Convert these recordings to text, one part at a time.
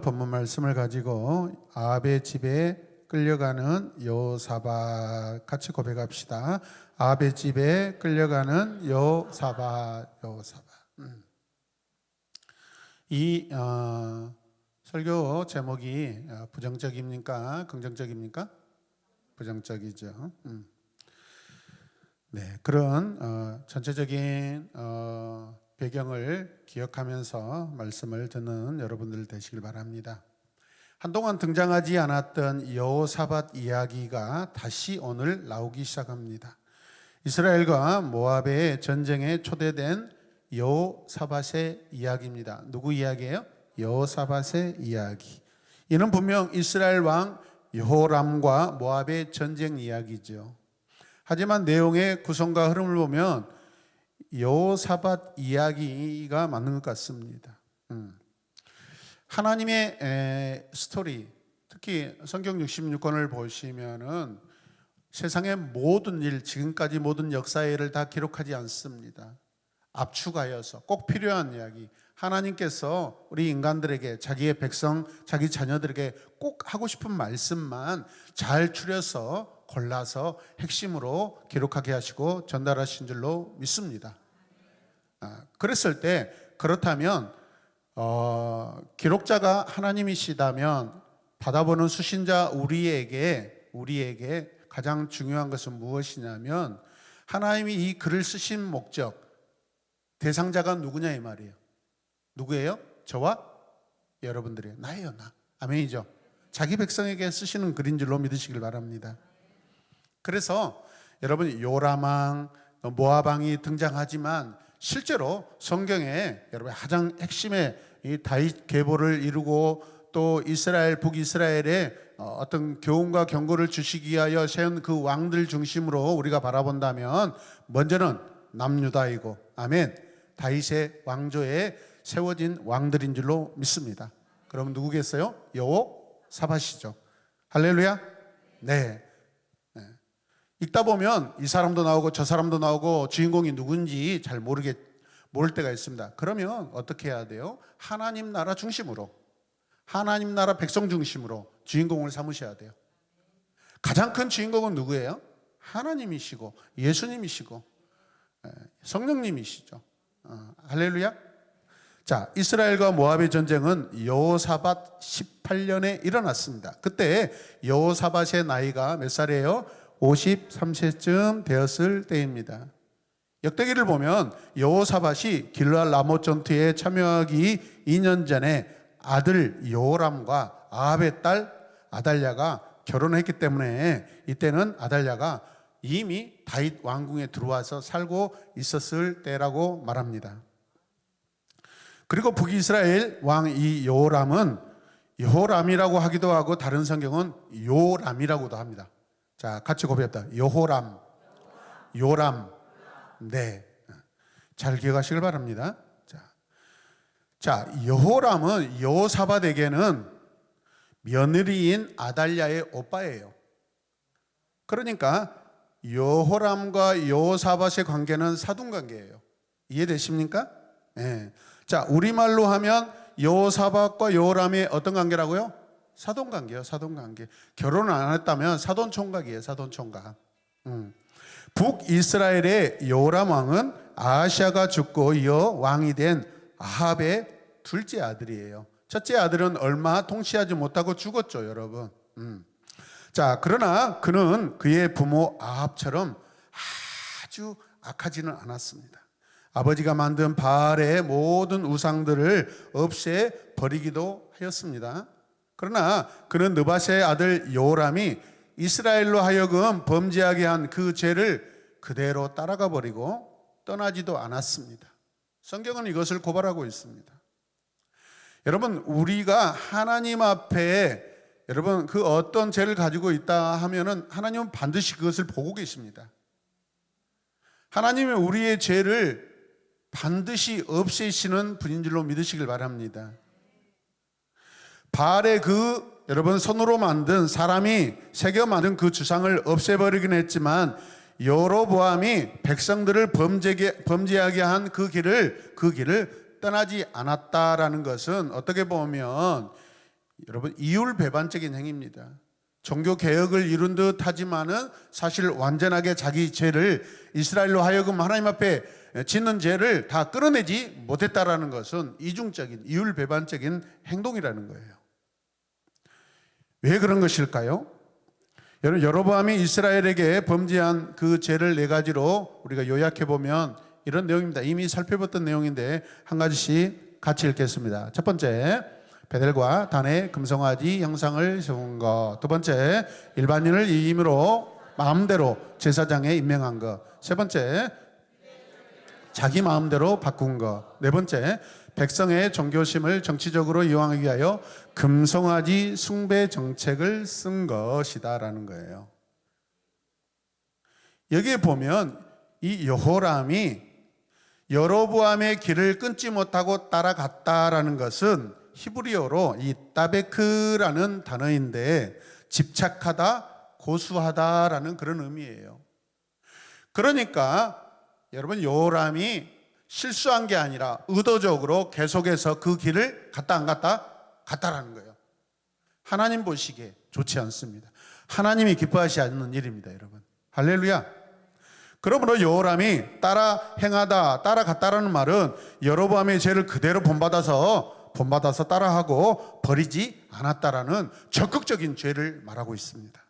본문 말씀을 가지고 아합의 집에 끌려가는 여호사밧 같이 고백합시다. 아합의 집에 끌려가는 여호사밧. 이 설교 제목이 부정적입니까? 긍정적입니까? 부정적이죠. 네, 그런 전체적인 배경을 기억하면서 말씀을 듣는 여러분들 되시길 바랍니다. 한동안 등장하지 않았던 여호사밧 이야기가 다시 오늘 나오기 시작합니다. 이스라엘과 모압의 전쟁에 초대된 여호사밧의 이야기입니다. 누구 이야기예요? 여호사밧의 이야기. 이는 분명 이스라엘 왕 여호람과 모압의 전쟁 이야기죠. 하지만 내용의 구성과 흐름을 보면 여호사밧 이야기가 맞는 것 같습니다. 하나님의 스토리, 특히 성경 66권을 보시면은 세상의 모든 일, 지금까지 모든 역사의 일을 다 기록하지 않습니다. 압축하여서 꼭 필요한 이야기, 하나님께서 우리 인간들에게, 자기의 백성, 자기 자녀들에게 꼭 하고 싶은 말씀만 잘 추려서 골라서 핵심으로 기록하게 하시고 전달하신 줄로 믿습니다. 그랬을 때, 그렇다면 기록자가 하나님이시다면 받아보는 수신자 우리에게 가장 중요한 것은 무엇이냐면, 하나님이 이 글을 쓰신 목적, 대상자가 누구냐 이 말이에요. 누구예요? 저와 여러분들이에요. 나예요, 나. 아멘이죠. 자기 백성에게 쓰시는 글인 줄로 믿으시길 바랍니다. 그래서 여러분, 요람왕, 모압왕이 등장하지만 실제로 성경에 여러분 가장 핵심의 이 다윗 계보를 이루고 또 이스라엘, 북이스라엘에 어떤 교훈과 경고를 주시기 위하여 세운 그 왕들 중심으로 우리가 바라본다면 먼저는 남유다이고, 아멘, 다윗의 왕조에 세워진 왕들인 줄로 믿습니다. 그럼 누구겠어요? 여호사밧이죠. 할렐루야. 네. 읽다 보면 이 사람도 나오고 저 사람도 나오고 주인공이 누군지 잘 모를 때가 있습니다. 그러면 어떻게 해야 돼요? 하나님 나라 중심으로, 하나님 나라 백성 중심으로 주인공을 삼으셔야 돼요. 가장 큰 주인공은 누구예요? 하나님이시고 예수님이시고 성령님이시죠. 할렐루야. 자, 이스라엘과 모압의 전쟁은 여호사밧 18년에 일어났습니다. 그때 여호사밧의 나이가 몇 살이에요? 53세쯤 되었을 때입니다. 역대기를 보면 여호사밧이 길르앗 라못 전투에 참여하기 2년 전에 아들 여호람과 아합의 딸 아달랴가 결혼했기 때문에 이때는 아달랴가 이미 다윗 왕궁에 들어와서 살고 있었을 때라고 말합니다. 그리고 북이스라엘 왕 이 여호람은 여호람이라고 하기도 하고 다른 성경은 요람이라고도 합니다. 자, 같이 고백합니다. 여호람, 요람. 네, 잘 기억하시길 바랍니다. 자, 여호람은 여호사밧에게는 며느리인 아달랴의 오빠예요. 그러니까 여호람과 여호사밧의 관계는 사돈관계예요. 이해되십니까? 네. 자, 우리말로 하면 여호사밧과 여호람의 어떤 관계라고요? 사돈관계예요. 사돈관계. 결혼을 안 했다면 사돈총각이에요. 사돈총각. 북이스라엘의 여호람 왕은 아하시아가 죽고 이어 왕이 된 아합의 둘째 아들이에요. 첫째 아들은 얼마 통치하지 못하고 죽었죠, 여러분. 자, 그러나 그는 그의 부모 아합처럼 아주 악하지는 않았습니다. 아버지가 만든 바알의 모든 우상들을 없애 버리기도 하였습니다. 그러나 그는 느밧의 아들 여호람이 이스라엘로 하여금 범죄하게 한 그 죄를 그대로 따라가 버리고 떠나지도 않았습니다. 성경은 이것을 고발하고 있습니다. 여러분, 우리가 하나님 앞에 여러분 그 어떤 죄를 가지고 있다 하면은 하나님은 반드시 그것을 보고 계십니다. 하나님은 우리의 죄를 반드시 없애시는 분인 줄로 믿으시길 바랍니다. 바알의 여러분 손으로 만든, 사람이 새겨 만든 그 주상을 없애버리긴 했지만 여로보암이 백성들을 범죄하게 한 그 길을 떠나지 않았다라는 것은 어떻게 보면 여러분 이율배반적인 행위입니다. 종교 개혁을 이룬 듯 하지만은 사실 완전하게 자기 죄를 이스라엘로 하여금 하나님 앞에 짓는 죄를 다 끌어내지 못했다라는 것은 이중적인 이율배반적인 행동이라는 거예요. 왜 그런 것일까요? 여러분 여로보암이 이스라엘에게 범죄한 그 죄를 네 가지로 우리가 요약해 보면 이런 내용입니다. 이미 살펴봤던 내용인데 한 가지씩 같이 읽겠습니다. 첫 번째, 베델과 단의 금송아지 형상을 세운 것. 두 번째, 일반인을 임의로 마음대로 제사장에 임명한 것. 세 번째, 자기 마음대로 바꾼 것. 네 번째, 백성의 종교심을 정치적으로 이용하기 위하여 금송아지 숭배 정책을 쓴 것이다라는 거예요. 여기에 보면 이 여호람이 여로보암의 길을 끊지 못하고 따라갔다라는 것은 히브리어로 이 따베크라는 단어인데 집착하다, 고수하다라는 그런 의미예요. 그러니까 여러분 여호람이 실수한 게 아니라 의도적으로 계속해서 그 길을 갔다 안 갔다? 갔다라는 거예요. 하나님 보시기에 좋지 않습니다. 하나님이 기뻐하시지 않는 일입니다, 여러분. 할렐루야. 그러므로 여호람이 따라 행하다, 따라갔다라는 말은 여로보암의 죄를 그대로 본받아서 따라하고 버리지 않았다라는 적극적인 죄를 말하고 있습니다.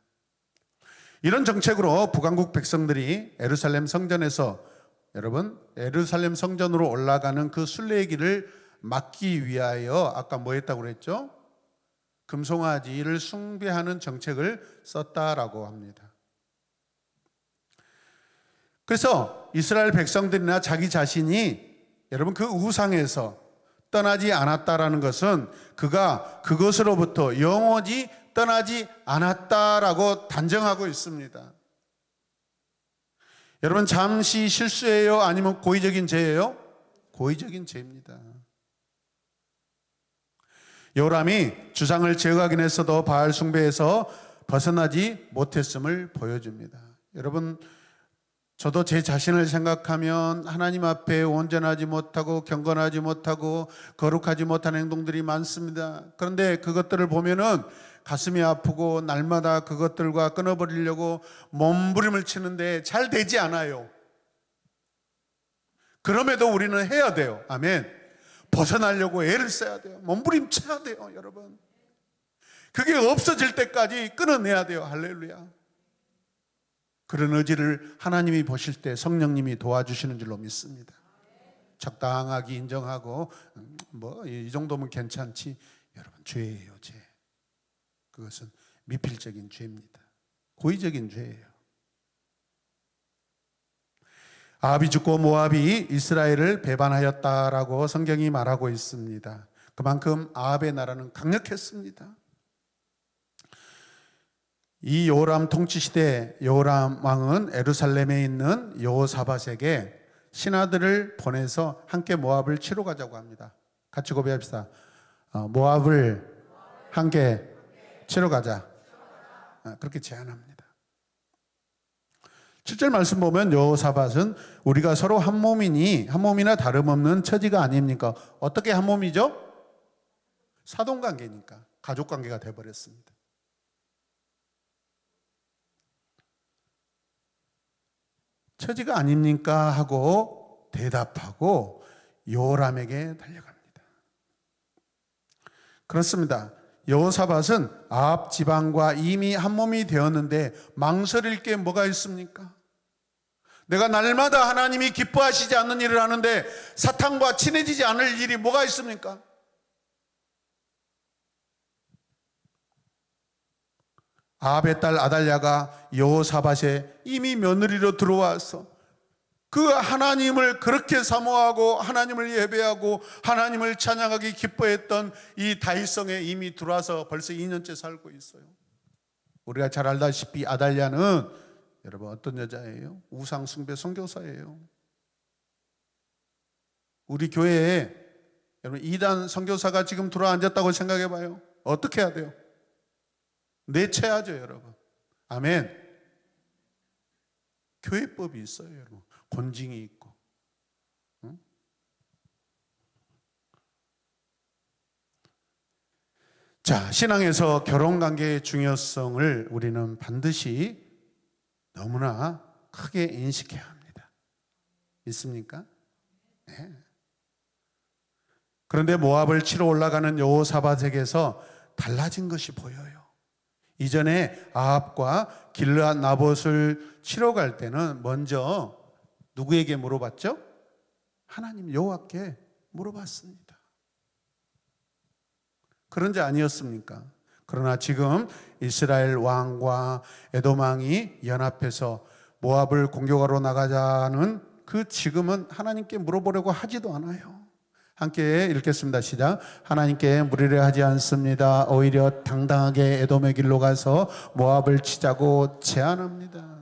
이런 정책으로 북왕국 백성들이 예루살렘 성전에서 여러분 예루살렘 성전으로 올라가는 그 순례의 길을 막기 위하여 아까 뭐 했다고 그랬죠? 금송아지를 숭배하는 정책을 썼다라고 합니다. 그래서 이스라엘 백성들이나 자기 자신이 여러분 그 우상에서 떠나지 않았다라는 것은 그가 그것으로부터 영원히 떠나지 않았다라고 단정하고 있습니다. 여러분 잠시 실수예요? 아니면 고의적인 죄예요? 고의적인 죄입니다. 여호람이 주상을 제거하긴 했어도 바알 숭배에서 벗어나지 못했음을 보여줍니다. 여러분 저도 제 자신을 생각하면 하나님 앞에 온전하지 못하고 경건하지 못하고 거룩하지 못한 행동들이 많습니다. 그런데 그것들을 보면은 가슴이 아프고 날마다 그것들과 끊어버리려고 몸부림을 치는데 잘 되지 않아요. 그럼에도 우리는 해야 돼요. 아멘. 벗어나려고 애를 써야 돼요. 몸부림 쳐야 돼요, 여러분. 그게 없어질 때까지 끊어내야 돼요. 할렐루야. 그런 의지를 하나님이 보실 때 성령님이 도와주시는 줄로 믿습니다. 적당하게 인정하고 뭐 이 정도면 괜찮지. 여러분 죄예요, 죄. 그것은 미필적인 죄입니다. 고의적인 죄예요. 아합이 죽고 모압이 이스라엘을 배반하였다라고 성경이 말하고 있습니다. 그만큼 아합의 나라는 강력했습니다. 이 여호람 통치 시대 여호람 왕은 예루살렘에 있는 여호사밧에게 신하들을 보내서 함께 모압을 치러 가자고 합니다. 같이 고백합시다. 모압을 함께 치러 가자. 그렇게 제안합니다. 7절 말씀 보면 여호사밧은 우리가 서로 한 몸이니 한 몸이나 다름없는 처지가 아닙니까? 어떻게 한 몸이죠? 사돈관계니까 가족관계가 되어버렸습니다. 처지가 아닙니까? 하고 대답하고 여호람에게 달려갑니다. 그렇습니다. 여호사밧은 아합 지방과 이미 한 몸이 되었는데 망설일 게 뭐가 있습니까? 내가 날마다 하나님이 기뻐하시지 않는 일을 하는데 사탄과 친해지지 않을 일이 뭐가 있습니까? 아합의 딸 아달랴가 여호사밧에 이미 며느리로 들어와서 그 하나님을 그렇게 사모하고 하나님을 예배하고 하나님을 찬양하기 기뻐했던 이 다윗성에 이미 들어와서 벌써 2년째 살고 있어요. 우리가 잘 알다시피 아달랴는 여러분 어떤 여자예요? 우상 숭배 선교사예요. 우리 교회에 여러분 이단 선교사가 지금 들어와 앉았다고 생각해 봐요. 어떻게 해야 돼요? 내쳐야죠, 여러분. 아멘. 교회법이 있어요, 여러분. 권징이 있고. 자, 신앙에서 결혼 관계의 중요성을 우리는 반드시 너무나 크게 인식해야 합니다. 믿습니까? 네. 그런데 모압을 치러 올라가는 여호사밧에게서 달라진 것이 보여요. 이전에 아합과 길르앗 나봇을 치러 갈 때는 먼저 누구에게 물어봤죠? 하나님 여호와께 물어봤습니다. 그런 자 아니었습니까? 그러나 지금 이스라엘 왕과 에돔 왕이 연합해서 모압을 공격하러 나가자는 그 지금은 하나님께 물어보려고 하지도 않아요. 함께 읽겠습니다. 시작. 하나님께 물으려 하지 않습니다. 오히려 당당하게 에돔의 길로 가서 모압을 치자고 제안합니다.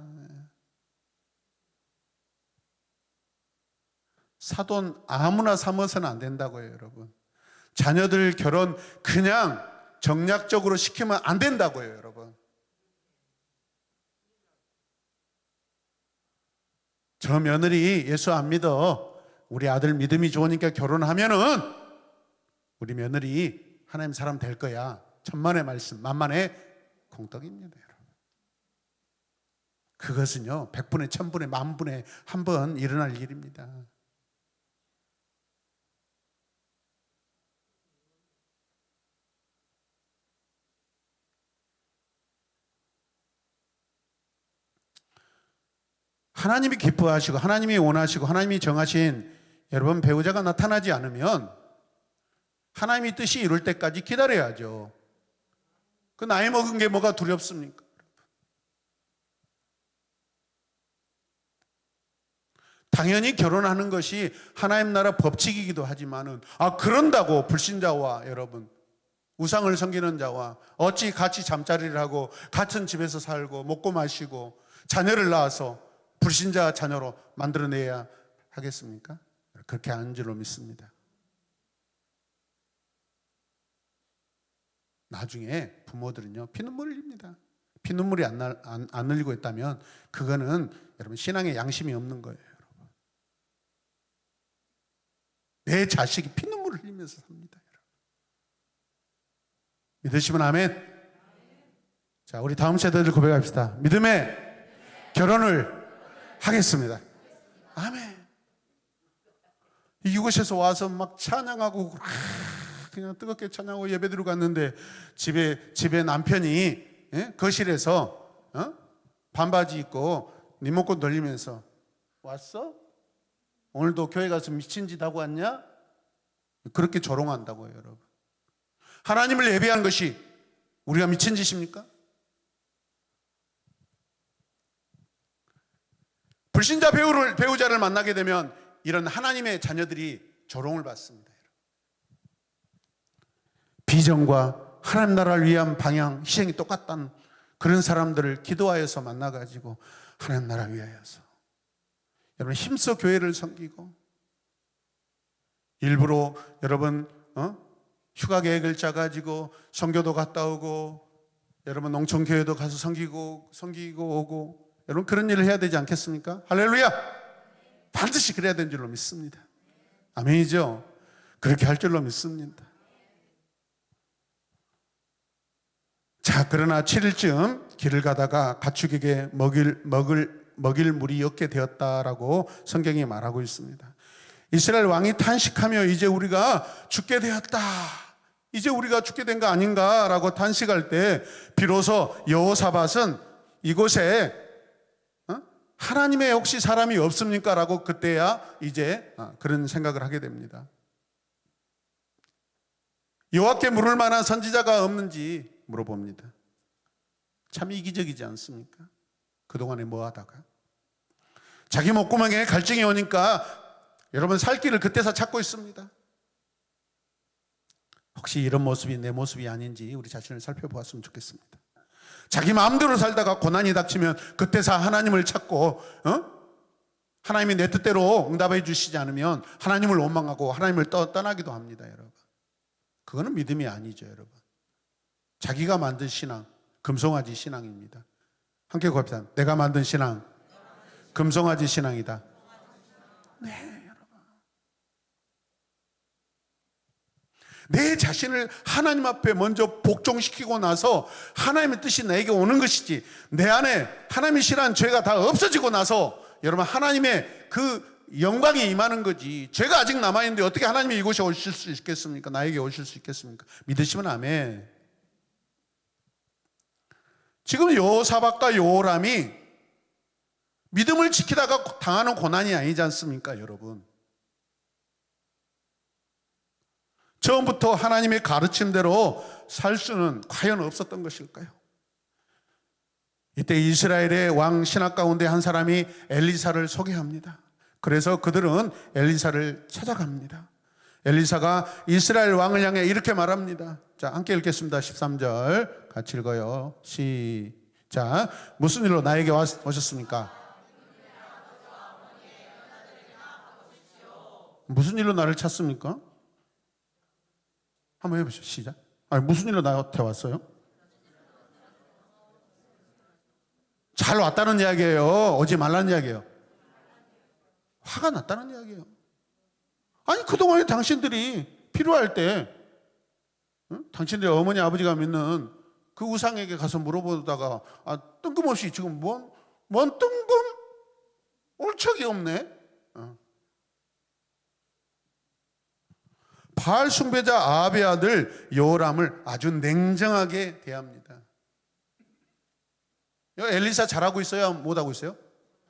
사돈 아무나 삼아서는 안 된다고요, 여러분. 자녀들 결혼 그냥 정략적으로 시키면 안 된다고요, 여러분. 저 며느리 예수 안 믿어. 우리 아들 믿음이 좋으니까 결혼하면은 우리 며느리 하나님 사람 될 거야. 천만의 말씀, 만만의 공덕입니다, 여러분. 그것은요, 100분의 1000분의 10,000분의 한 번 일어날 일입니다. 하나님이 기뻐하시고 하나님이 원하시고 하나님이 정하신 여러분 배우자가 나타나지 않으면 하나님이 뜻이 이룰 때까지 기다려야죠. 그 나이 먹은 게 뭐가 두렵습니까? 당연히 결혼하는 것이 하나님 나라 법칙이기도 하지만은 그런다고 불신자와 여러분 우상을 섬기는 자와 어찌 같이 잠자리를 하고 같은 집에서 살고 먹고 마시고 자녀를 낳아서 불신자 자녀로 만들어내야 하겠습니까? 그렇게 하는 줄로 믿습니다. 나중에 부모들은요 피눈물 흘립니다. 피눈물이 안 흘리고 있다면 그거는 여러분 신앙에 양심이 없는 거예요. 여러분. 내 자식이 피눈물을 흘리면서 삽니다. 여러분. 믿으시면 아멘. 자, 우리 다음 세대들 고백합시다. 믿음의 결혼을 하겠습니다. 아멘. 이곳에서 와서 막 찬양하고 그냥 뜨겁게 찬양하고 예배드리고 갔는데 집에 남편이 거실에서 반바지 입고 리모컨 돌리면서 왔어? 오늘도 교회 가서 미친 짓 하고 왔냐? 그렇게 조롱한다고요, 여러분. 하나님을 예배한 것이 우리가 미친 짓입니까? 불신자 배우자를 만나게 되면 이런 하나님의 자녀들이 조롱을 받습니다. 비전과 하나님 나라를 위한 방향, 희생이 똑같다는 그런 사람들을 기도하여서 만나가지고 하나님 나라 위하여서 여러분 힘써 교회를 섬기고 일부러 여러분 휴가 계획을 짜가지고 선교도 갔다 오고 여러분 농촌교회도 가서 섬기고 오고 여러분 그런 일을 해야 되지 않겠습니까? 할렐루야! 반드시 그래야 되는 줄로 믿습니다. 아멘이죠? 그렇게 할 줄로 믿습니다. 자, 그러나 7일쯤 길을 가다가 가축에게 먹일 물이 없게 되었다라고 성경이 말하고 있습니다. 이스라엘 왕이 탄식하며 이제 우리가 죽게 되었다. 이제 우리가 죽게 된 거 아닌가라고 탄식할 때 비로소 여호사밧은 이곳에 하나님의 혹시 사람이 없습니까? 라고 그때야 이제 그런 생각을 하게 됩니다. 여호와께 물을 만한 선지자가 없는지 물어봅니다. 참 이기적이지 않습니까? 그동안에 뭐 하다가 자기 목구멍에 갈증이 오니까 여러분 살 길을 그때서 찾고 있습니다. 혹시 이런 모습이 내 모습이 아닌지 우리 자신을 살펴보았으면 좋겠습니다. 자기 마음대로 살다가 고난이 닥치면 그때서 하나님을 찾고 하나님이 내 뜻대로 응답해 주시지 않으면 하나님을 원망하고 하나님을 떠나기도 합니다. 여러분 그거는 믿음이 아니죠. 여러분 자기가 만든 신앙 금송아지 신앙입니다. 함께 고합시다. 내가 만든 신앙 금송아지 신앙이다. 네, 여러분. 내 자신을 하나님 앞에 먼저 복종시키고 나서 하나님의 뜻이 나에게 오는 것이지, 내 안에 하나님이 싫어하는 죄가 다 없어지고 나서 여러분 하나님의 그 영광이 임하는 거지. 죄가 아직 남아있는데 어떻게 하나님이 이곳에 오실 수 있겠습니까? 나에게 오실 수 있겠습니까? 믿으시면 아멘. 지금 여호사밧과 여호람이 믿음을 지키다가 당하는 고난이 아니지 않습니까, 여러분? 처음부터 하나님의 가르침대로 살 수는 과연 없었던 것일까요? 이때 이스라엘의 왕 신하 가운데 한 사람이 엘리사를 소개합니다. 그래서 그들은 엘리사를 찾아갑니다. 엘리사가 이스라엘 왕을 향해 이렇게 말합니다. 자, 함께 읽겠습니다. 13절 같이 읽어요. 시작. 무슨 일로 나에게 오셨습니까? 무슨 일로 나를 찾습니까? 한번 해보시죠. 시작. 아니, 무슨 일로 나한테 왔어요? 잘 왔다는 이야기예요. 오지 말라는 이야기예요. 화가 났다는 이야기예요. 아니, 그동안에 당신들이 필요할 때 당신들의 어머니 아버지가 믿는 그 우상에게 가서 물어보다가 뜬금없이 지금 뭔 뜬금? 올 척이 없네. 바알 숭배자 아합의 아들 여호람을 아주 냉정하게 대합니다. 엘리사 잘하고 있어요? 못하고 있어요?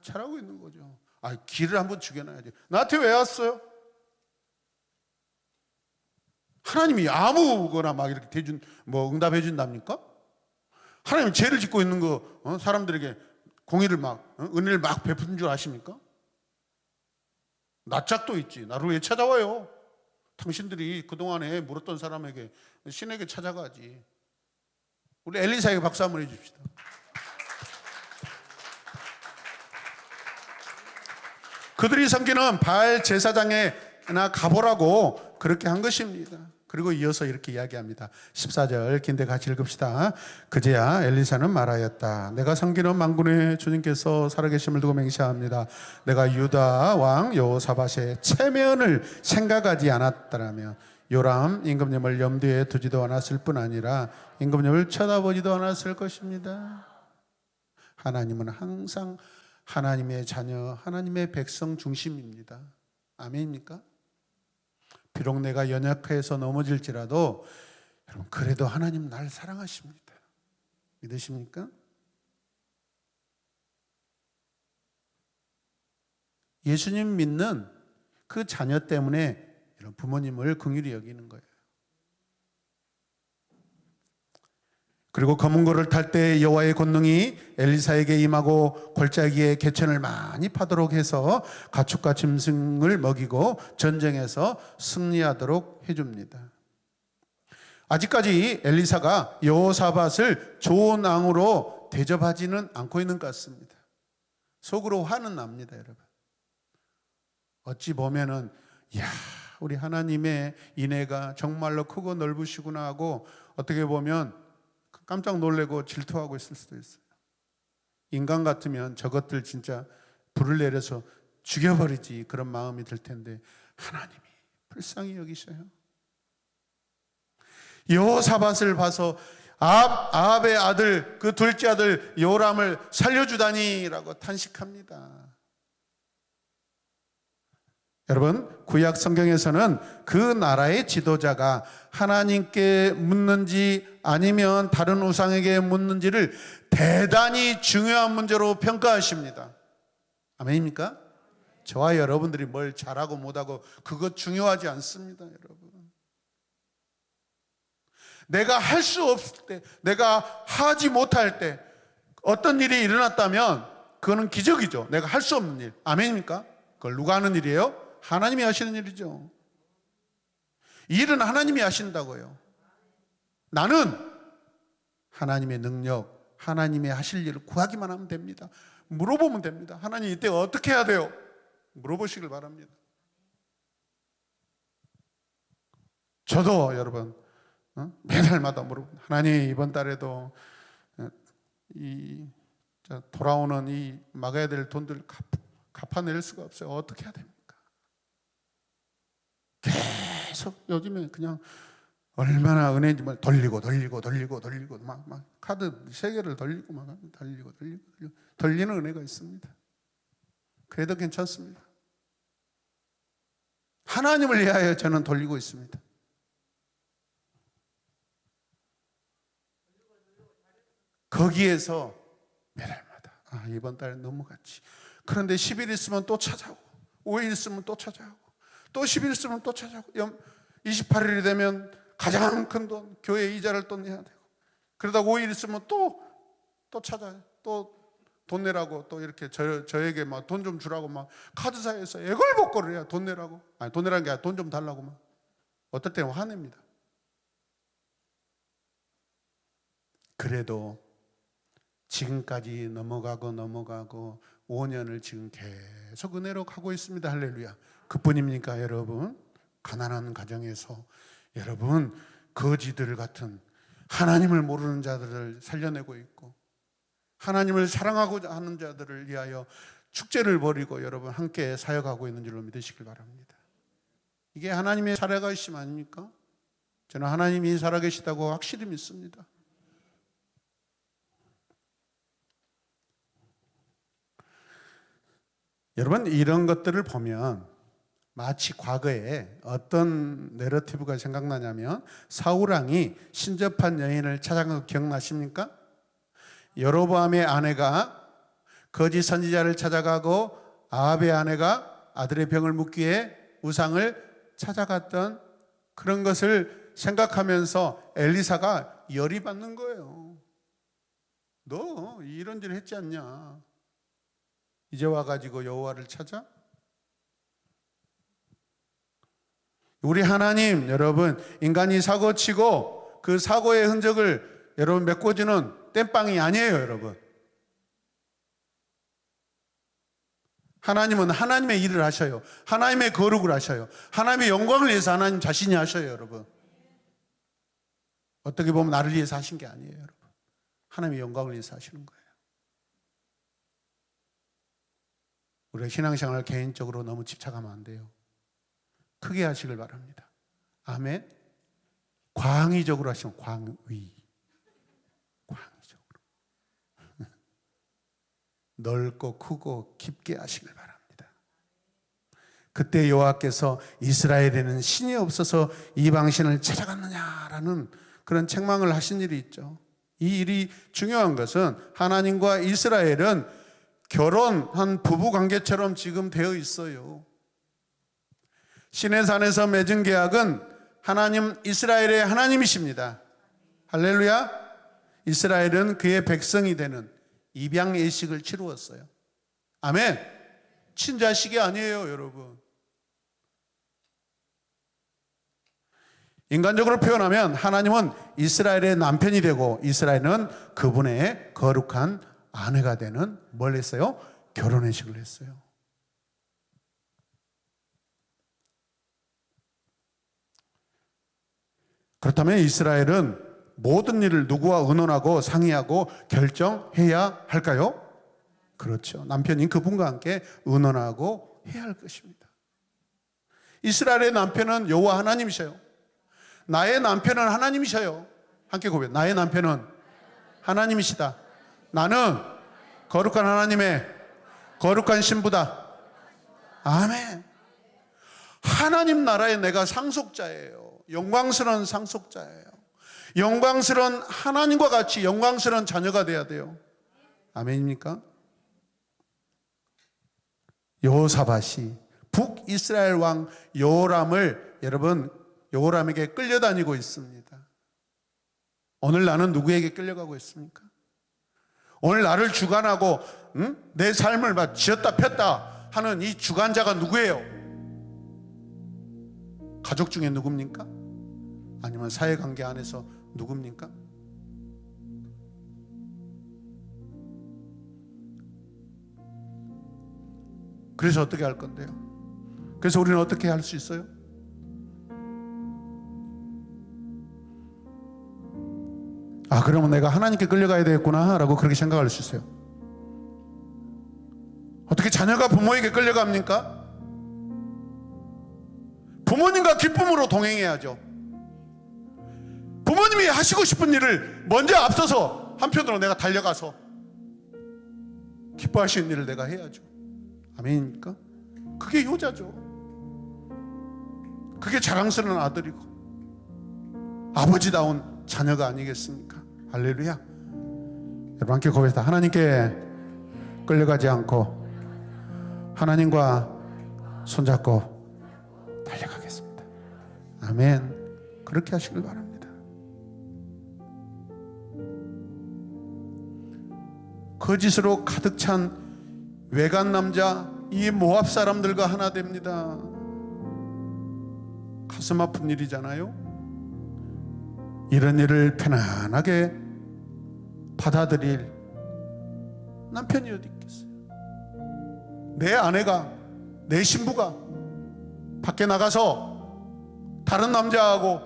잘하고 있는 거죠. 길을 한번 죽여놔야지. 나한테 왜 왔어요? 하나님이 아무거나 막 이렇게 응답해 준답니까? 하나님 죄를 짓고 있는 거 사람들에게 공의를 은혜를 막 베푼 줄 아십니까? 낯짝도 있지. 나를 왜 찾아와요? 당신들이 그동안에 물었던 사람에게, 신에게 찾아가지. 우리 엘리사에게 박수 한번 해줍시다. 그들이 섬기는 바알 제사장에나 가보라고 그렇게 한 것입니다. 그리고 이어서 이렇게 이야기합니다. 14절 긴데 같이 읽읍시다. 그제야 엘리사는 말하였다. 내가 섬기는 만군의 주님께서 살아계심을 두고 맹세합니다. 내가 유다 왕 여호사밧의 체면을 생각하지 않았더라면 요람 임금님을 염두에 두지도 않았을 뿐 아니라 임금님을 쳐다보지도 않았을 것입니다. 하나님은 항상 하나님의 자녀, 하나님의 백성 중심입니다. 아멘입니까? 비록 내가 연약해서 넘어질지라도 여러분, 그래도 하나님 날 사랑하십니다. 믿으십니까? 예수님 믿는 그 자녀 때문에 이런 부모님을 긍휼히 여기는 거예요. 그리고 검은 고를 탈 때 여호와의 권능이 엘리사에게 임하고 골짜기에 개천을 많이 파도록 해서 가축과 짐승을 먹이고 전쟁에서 승리하도록 해줍니다. 아직까지 엘리사가 여호사밧을 좋은 왕으로 대접하지는 않고 있는 것 같습니다. 속으로 화는 납니다, 여러분. 어찌 보면은 우리 하나님의 인애가 정말로 크고 넓으시구나 하고 어떻게 보면 깜짝 놀래고 질투하고 있을 수도 있어요. 인간 같으면 저것들 진짜 불을 내려서 죽여버리지 그런 마음이 들 텐데 하나님이 불쌍히 여기셔요. 여호사밧을 봐서 아합의 아들, 그 둘째 아들 요람을 살려주다니라고 탄식합니다. 여러분, 구약 성경에서는 그 나라의 지도자가 하나님께 묻는지 아니면 다른 우상에게 묻는지를 대단히 중요한 문제로 평가하십니다. 아멘입니까? 저와 여러분들이 뭘 잘하고 못하고 그것 중요하지 않습니다, 여러분. 내가 할 수 없을 때, 내가 하지 못할 때 어떤 일이 일어났다면 그거는 기적이죠. 내가 할 수 없는 일. 아멘입니까? 그걸 누가 하는 일이에요? 하나님이 하시는 일이죠. 일은 하나님이 하신다고요. 나는 하나님의 능력, 하나님의 하실 일을 구하기만 하면 됩니다. 물어보면 됩니다. 하나님 이때 어떻게 해야 돼요? 물어보시길 바랍니다. 저도 여러분 매달마다 물어봅니다. 하나님 이번 달에도 돌아오는 이 막아야 될 돈들 갚아낼 수가 없어요. 어떻게 해야 됩니까? 계속 요즘에 그냥 얼마나 은혜인지 돌리고 막 카드 3개를 돌리고 돌리는 은혜가 있습니다. 그래도 괜찮습니다. 하나님을 위하여 저는 돌리고 있습니다. 거기에서 매달마다 이번 달에 넘어갔지. 그런데 10일 있으면 또 찾아오고 5일 있으면 또 찾아오고 또 10일 있으면 또 찾아오고 28일이 되면 가장 큰 돈, 교회 이자를 또 내야 되고 그러다가 5일 있으면 또 찾아요. 또 돈 내라고 또 이렇게 저에게 막 돈 좀 주라고 막 카드사에서 애걸복걸을 해야 돈 내라고. 아니 돈 내라는 게 아니라 돈 좀 달라고 막. 어떨 때는 화냅니다. 그래도 지금까지 넘어가고 5년을 지금 계속 은혜로 가고 있습니다. 할렐루야. 그뿐입니까 여러분? 가난한 가정에서 여러분 거지들 같은 하나님을 모르는 자들을 살려내고 있고 하나님을 사랑하고자 하는 자들을 위하여 축제를 벌이고 여러분 함께 사역하고 있는 줄로 믿으시길 바랍니다. 이게 하나님의 살아계심 아닙니까? 저는 하나님이 살아계시다고 확실히 믿습니다. 여러분 이런 것들을 보면 마치 과거에 어떤 내러티브가 생각나냐면 사울왕이 신접한 여인을 찾아간 거 기억나십니까? 여로보암의 아내가 거짓 선지자를 찾아가고 아합의 아내가 아들의 병을 묻기 위해 우상을 찾아갔던 그런 것을 생각하면서 엘리사가 열이 받는 거예요. 너 이런 일 했지 않냐? 이제 와가지고 여호와를 찾아? 우리 하나님 여러분 인간이 사고치고 그 사고의 흔적을 여러분 메꿔주는 땜빵이 아니에요 여러분. 하나님은 하나님의 일을 하셔요. 하나님의 거룩을 하셔요. 하나님의 영광을 위해서 하나님 자신이 하셔요 여러분. 어떻게 보면 나를 위해서 하신 게 아니에요 여러분. 하나님의 영광을 위해서 하시는 거예요. 우리가 신앙생활 개인적으로 너무 집착하면 안 돼요. 크게 하시길 바랍니다. 아멘. 광의적으로 하시면 광의적으로 넓고 크고 깊게 하시길 바랍니다. 그때 여호와께서 이스라엘에는 신이 없어서 이방신을 찾아갔느냐라는 그런 책망을 하신 일이 있죠. 이 일이 중요한 것은 하나님과 이스라엘은 결혼한 부부관계처럼 지금 되어 있어요. 시내산에서 맺은 계약은 하나님 이스라엘의 하나님이십니다. 할렐루야. 이스라엘은 그의 백성이 되는 입양 예식을 치루었어요. 아멘. 친자식이 아니에요 여러분. 인간적으로 표현하면 하나님은 이스라엘의 남편이 되고 이스라엘은 그분의 거룩한 아내가 되는 뭘 했어요? 결혼회식을 했어요. 그렇다면 이스라엘은 모든 일을 누구와 의논하고 상의하고 결정해야 할까요? 그렇죠. 남편인 그분과 함께 의논하고 해야 할 것입니다. 이스라엘의 남편은 여호와 하나님이셔요. 나의 남편은 하나님이셔요. 함께 고백. 나의 남편은 하나님이시다. 나는 거룩한 하나님의 거룩한 신부다. 아멘. 하나님 나라에 내가 상속자예요. 영광스러운 상속자예요. 영광스러운 하나님과 같이 영광스러운 자녀가 돼야 돼요. 아멘입니까? 여호사밧이 북이스라엘 왕 여호람을 여러분 여호람에게 끌려다니고 있습니다. 오늘 나는 누구에게 끌려가고 있습니까? 오늘 나를 주관하고 내 삶을 막 쥐었다 폈다 하는 이 주관자가 누구예요? 가족 중에 누굽니까? 아니면 사회관계 안에서 누굽니까? 그래서 어떻게 할 건데요? 그래서 우리는 어떻게 할 수 있어요? 그러면 내가 하나님께 끌려가야 되겠구나 라고 그렇게 생각할 수 있어요. 어떻게 자녀가 부모에게 끌려갑니까? 부모님과 기쁨으로 동행해야죠. 부모님이 하시고 싶은 일을 먼저 앞서서 한편으로 내가 달려가서 기뻐하시는 일을 내가 해야죠. 아멘입니까? 그게 효자죠. 그게 자랑스러운 아들이고 아버지다운 자녀가 아니겠습니까? 할렐루야. 여러분 함께 고백합시다. 하나님께 끌려가지 않고 하나님과 손잡고 달려가겠습니다. 아멘. 그렇게 하시길 바랍니다. 거짓으로 가득 찬 외간 남자 이 모압 사람들과 하나 됩니다. 가슴 아픈 일이잖아요. 이런 일을 편안하게 받아들일 남편이 어디 있겠어요? 내 아내가, 내 신부가 밖에 나가서 다른 남자하고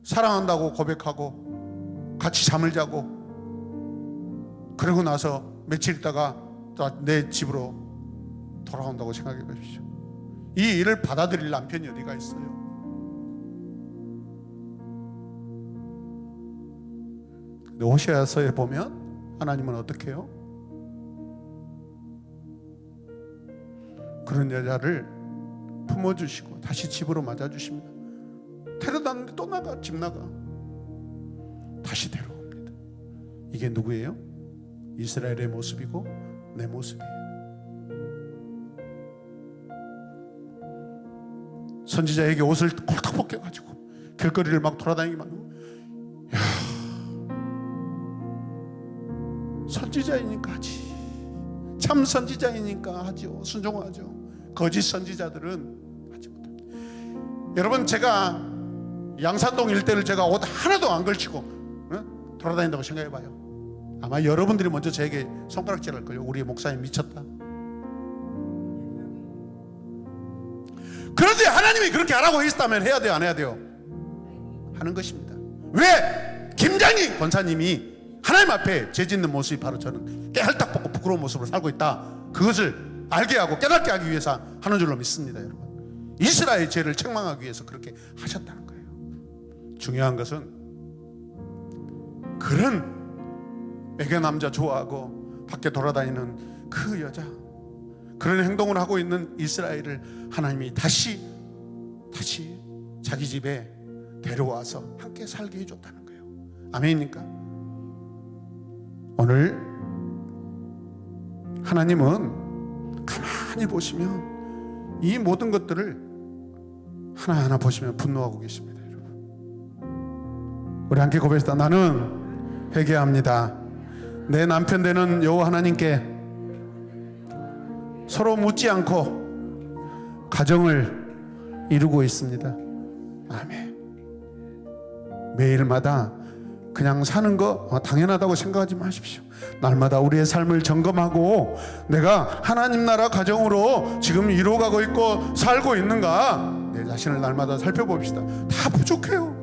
사랑한다고 고백하고 같이 잠을 자고 그러고 나서 며칠 있다가 내 집으로 돌아온다고 생각해 보십시오. 이 일을 받아들일 남편이 어디가 있어요? 근데 호세아서에 보면 하나님은 어떻게 해요? 그런 여자를 품어주시고 다시 집으로 맞아주십니다. 데려다는데 또 나가, 집 나가. 다시 데려옵니다. 이게 누구예요? 이스라엘의 모습이고 내 모습이에요. 선지자에게 옷을 콜딱 벗겨가지고 길거리를 막 돌아다니기만 하고, 야, 선지자이니까 하지. 참 선지자이니까 하죠. 순종하죠. 거짓 선지자들은 하지 못합니다. 여러분, 제가 양산동 일대를 제가 옷 하나도 안 걸치고 돌아다닌다고 생각해봐요. 아마 여러분들이 먼저 저에게 손가락질할 거예요. 우리 목사님 미쳤다. 그런데 하나님이 그렇게 하라고 했다면 해야 돼요, 안 해야 돼요? 하는 것입니다. 왜? 김장희 권사님이 하나님 앞에 죄짓는 모습이 바로 저는 깨알딱 벗고 부끄러운 모습으로 살고 있다, 그것을 알게 하고 깨닫게 하기 위해서 하는 줄로 믿습니다. 여러분, 이스라엘 죄를 책망하기 위해서 그렇게 하셨다는 거예요. 중요한 것은 그런 외간 남자 좋아하고 밖에 돌아다니는 그 여자, 그런 행동을 하고 있는 이스라엘을 하나님이 다시 자기 집에 데려와서 함께 살게 해줬다는 거예요. 아멘입니까? 오늘 하나님은 가만히 보시면 이 모든 것들을 하나하나 보시면 분노하고 계십니다. 여러분, 우리 함께 고백합시다. 나는 회개합니다. 내 남편 되는 여호와 하나님께 서로 묻지 않고 가정을 이루고 있습니다. 아멘. 매일마다 그냥 사는 거 당연하다고 생각하지 마십시오. 날마다 우리의 삶을 점검하고 내가 하나님 나라 가정으로 지금 이루어가고 있고 살고 있는가, 내 자신을 날마다 살펴봅시다. 다 부족해요.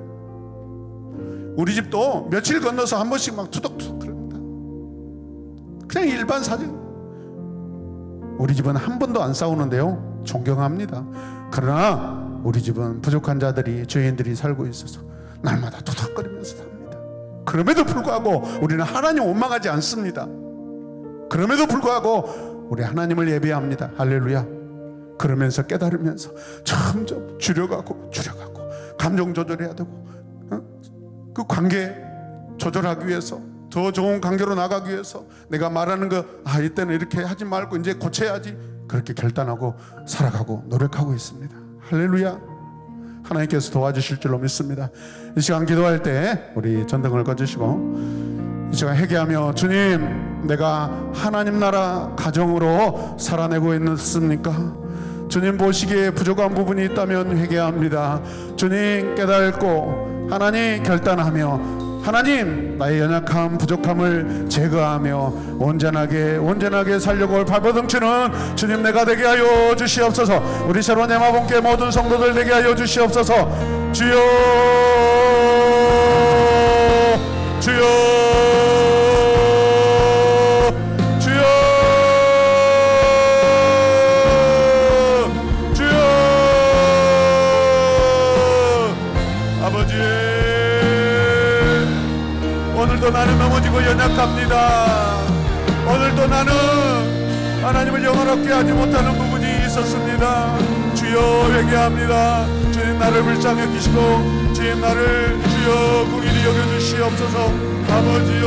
우리 집도 며칠 건너서 한 번씩 막 투덕투덕 그럽니다. 그냥 일반 사정. 우리 집은 한 번도 안 싸우는데요, 존경합니다. 그러나 우리 집은 부족한 자들이, 죄인들이 살고 있어서 날마다 투덕거리면서 삽니다. 그럼에도 불구하고 우리는 하나님 원망하지 않습니다. 그럼에도 불구하고 우리 하나님을 예배합니다. 할렐루야. 그러면서 깨달으면서 점점 줄여가고 감정 조절해야 되고, 그 관계 조절하기 위해서, 더 좋은 관계로 나가기 위해서 내가 말하는 거, 이때는 이렇게 하지 말고 이제 고쳐야지, 그렇게 결단하고 살아가고 노력하고 있습니다. 할렐루야. 하나님께서 도와주실 줄로 믿습니다. 이 시간 기도할 때 우리 전등을 꺼주시고 이 시간 회개하며, 주님, 내가 하나님 나라 가정으로 살아내고 있습니까? 주님 보시기에 부족한 부분이 있다면 회개합니다. 주님 깨닫고 하나님 결단하며, 하나님 나의 연약함 부족함을 제거하며 온전하게 살려고 올 발버둥치는 주님 내가 되게 하여 주시옵소서. 우리 새로운 에마본교회 모든 성도들 되게 하여 주시옵소서. 주여 주여 주여 주여. 아버지 나는 넘어지고 연약합니다. 오늘도 나는 하나님을 영원롭게 하지 못하는 부분이 있었습니다. 주여 회개합니다. 주님 나를 불쌍히 여기시고 주님 나를 주여 긍휼히 여겨주시옵소서. 아버지여,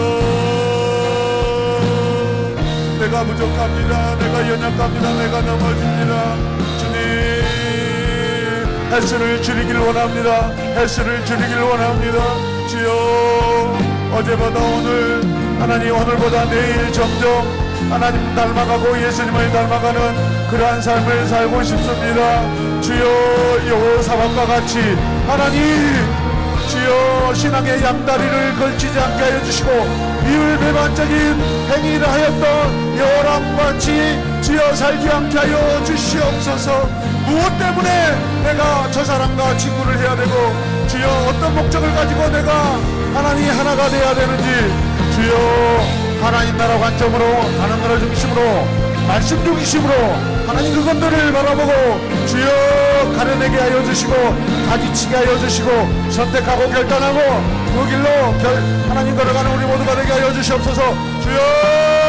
내가 부족합니다. 내가 연약합니다. 내가 넘어집니다. 주님 횟수를 줄이길 원합니다. 횟수를 줄이길 원합니다. 주여, 어제보다 오늘, 하나님 오늘보다 내일 점점 하나님 닮아가고 예수님을 닮아가는 그러한 삶을 살고 싶습니다. 주여, 여호사밧과 같이 하나님 주여 신앙의 양다리를 걸치지 않게 하여 주시고 비율배반적인 행위를 하였던 여호람같이 주여 살지 않게 하여 주시옵소서. 무엇 때문에 내가 저 사람과 친구를 해야 되고 주여 어떤 목적을 가지고 내가 하나님 하나가 되어야 되는지 주여 하나님 나라 관점으로 하나님 나라 중심으로 말씀 중심으로 하나님 그것들을 바라보고 주여 가려내게 하여 주시고 가지치게 하여 주시고 선택하고 결단하고 그 길로 하나님 걸어가는 우리 모두가 되게 하여 주시옵소서. 주여